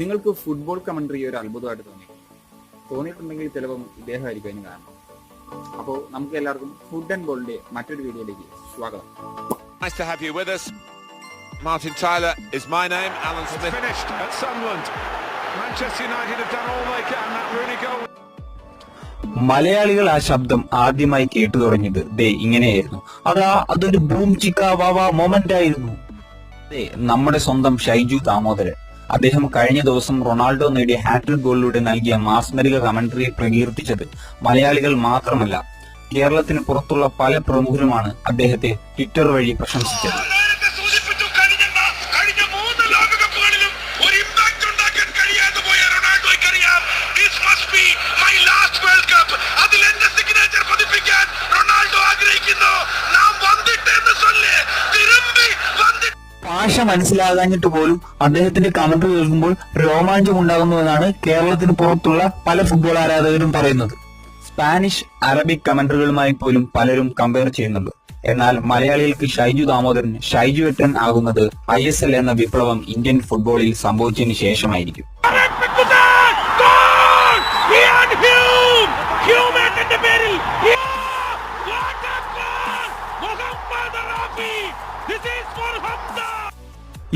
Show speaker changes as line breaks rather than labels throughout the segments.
നിങ്ങൾക്ക് football commentary ഒരു അത്ഭുതമായിട്ട് തോന്നിയിട്ടുണ്ടെങ്കിൽ ചിലപ്പം ഇദ്ദേഹമായിരിക്കും അതിന് കാരണം. അപ്പോൾ നമുക്ക് എല്ലാവർക്കും ഫുഡ് ആൻഡ് ബോളിന്റെ മറ്റൊരു വീഡിയോയിലേക്ക് സ്വാഗതം.
Nice to have you with us. Martin Tyler is my name. Alan Smith
finished at Sunderland. Manchester United have done all they can. That Rooney goal.
മലയാളികൾ ആ ശബ്ദം ആദ്യമായി കേട്ടു തുടങ്ങിയത് ഇങ്ങനെയായിരുന്നു. അതൊരു ബൂം ചിക്ക വാവാ മൊമെന്റ് ആയിരുന്നു. നമ്മുടെ സ്വന്തം ഷൈജു ദാമോദരൻ. അദ്ദേഹം കഴിഞ്ഞ ദിവസം റൊണാൾഡോ നേടിയ ഹാട്രിക് ഗോളിലൂടെ നൽകിയ മാസ്മരിക കമന്ററിയെ പ്രകീർത്തിച്ചത് മലയാളികൾ മാത്രമല്ല, കേരളത്തിന് പുറത്തുള്ള പല പ്രമുഖരുമാണ് അദ്ദേഹത്തെ ട്വിറ്റർ വഴി പ്രശംസിച്ചത്. ഭാഷ മനസ്സിലാകാഞ്ഞിട്ട് പോലും അദ്ദേഹത്തിന്റെ കമന്ററി കേൾക്കുമ്പോൾ രോമാഞ്ചം ഉണ്ടാകുന്നുവെന്നാണ് കേരളത്തിന് പുറത്തുള്ള പല ഫുട്ബോൾ ആരാധകരും പറയുന്നത്. സ്പാനിഷ്, അറബിക് കമന്ററികളുമായി പോലും പലരും കമ്പയർ ചെയ്യുന്നുണ്ട്. എന്നാൽ മലയാളികൾക്ക് ഷൈജു ദാമോദരൻ ഷൈജു ഏട്ടൻ ആകുന്നത് ISL എന്ന വിപ്ലവം ഇന്ത്യൻ ഫുട്ബോളിൽ സംഭവിച്ചതിന് ശേഷമായിരിക്കും.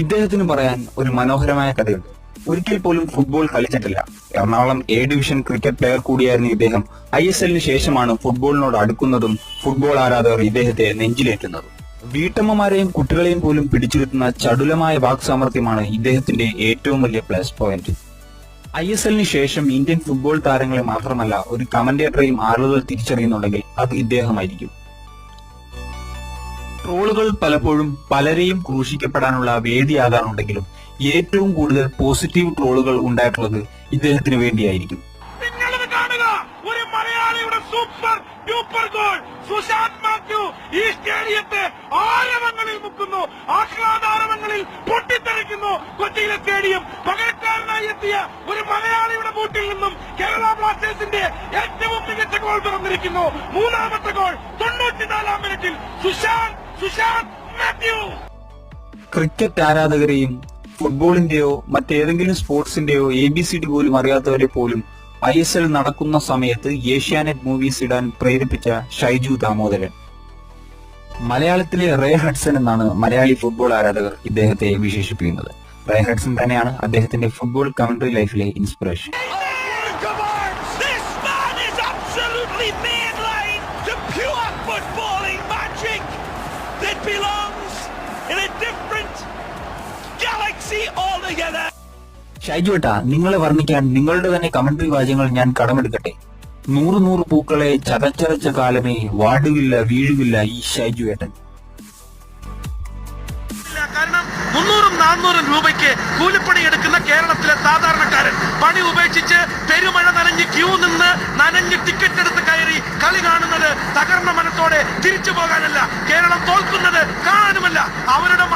ഇദ്ദേഹത്തിന് പറയാൻ ഒരു മനോഹരമായ കഥയുണ്ട്. ഒരിക്കൽ പോലും ഫുട്ബോൾ കളിച്ചിട്ടില്ല. Ernakulam A division cricket player കൂടിയായിരുന്ന ഇദ്ദേഹം ISLന് ശേഷമാണ് ഫുട്ബോളിനോട് അടുക്കുന്നതും ഫുട്ബോൾ ആരാധകർ ഇദ്ദേഹത്തെ നെഞ്ചിലേറ്റുന്നതും. വീട്ടമ്മമാരെയും കുട്ടികളെയും പോലും പിടിച്ചിരുത്തുന്ന ചടുലമായ വാക്സാമർത്ഥ്യമാണ് ഇദ്ദേഹത്തിന്റെ ഏറ്റവും വലിയ പ്ലസ് പോയിന്റ്. ISLന് ശേഷം ഇന്ത്യൻ ഫുട്ബോൾ താരങ്ങളെ മാത്രമല്ല ഒരു കമന്റേറ്ററെയും ആളുകൾ തിരിച്ചറിയുന്നുണ്ടെങ്കിൽ അത് ഇദ്ദേഹമായിരിക്കും. ട്രോളുകൾ പലപ്പോഴും പലരെയും ക്രൂശിക്കപ്പെടാനുള്ള വേദിയാകാറുണ്ടെങ്കിലും ഏറ്റവും കൂടുതൽ പോസിറ്റീവ് ട്രോളുകൾ ഉണ്ടായിട്ടുള്ളത് ഇദ്ദേഹത്തിന് വേണ്ടിയായിരിക്കും.
ഒരു മലയാളിയുടെ super duper goal Sushant Mathew ഈ സ്റ്റേഡിയത്തെ ആരവങ്ങളിൽ മുക്കുന്നു, ആഹ്ലാദാരവങ്ങളിൽ പൊട്ടിത്തെറിക്കുന്നു. കൊച്ചിയിലെ സ്റ്റേഡിയം പകരക്കാരനായി എത്തിയ ഒരു മലയാളിയുടെ ബൂട്ടിൽ നിന്നും കേരള ബ്ലാസ്റ്റേഴ്സിന്റെ ഏറ്റവും മികച്ച ഗോൾ തുറന്നിരിക്കുന്നു. മൂന്നാമത്തെ ഗോൾ 94-ാം മിനിറ്റിൽ സുശാന്ത് മാത്യു.
ക്രിക്കറ്റ് ആരാധകരെയും ഫുട്ബോളിന്റെയോ മറ്റേതെങ്കിലും സ്പോർട്സിന്റെയോ ABCD പോലും അറിയാത്തവരെ പോലും ISL നടക്കുന്ന സമയത്ത് ഏഷ്യാനെറ്റ് മൂവീസ് ഇടാൻ പ്രേരിപ്പിച്ച ഷൈജു ദാമോദരൻ. മലയാളത്തിലെ റേ ഹഡ്സൺ എന്നാണ് മലയാളി ഫുട്ബോൾ ആരാധകർ ഇദ്ദേഹത്തെ വിശേഷിപ്പിക്കുന്നത്. റേ ഹഡ്സൺ തന്നെയാണ് അദ്ദേഹത്തിന്റെ ഫുട്ബോൾ കമന്ററി ലൈഫിലെ ഇൻസ്പിറേഷൻ. ഷൈജു ഏട്ടാ, നിങ്ങളെ വർണ്ണിക്കാൻ നിങ്ങളുടെ തന്നെ കമന്ററി വാചകങ്ങൾ ഞാൻ കടമെടുക്കട്ടെ. 100 പൂക്കളെ ചതച്ചരച്ച കാലമേ വാടുകില്ല വീഴുകില്ല ഈ ഷൈജു ഏട്ടൻ.
കാരണം 300-400 രൂപയ്ക്ക് കൂലിപ്പണി എടുക്കുന്ന കേരളത്തിലെ സാധാരണക്കാരൻ പണി ഉപേക്ഷിച്ച് പെരുമഴ നനഞ്ഞ് ക്യൂ നിന്ന് നനഞ്ഞ് ടിക്കറ്റ് എടുത്ത് കയറി കളി കാണുന്നത് തകർന്ന മനത്തോടെ തിരിച്ചു പോകാനല്ല, കേരളം തോൽക്കുന്നത് കാണാനുമല്ല. അവരുടെ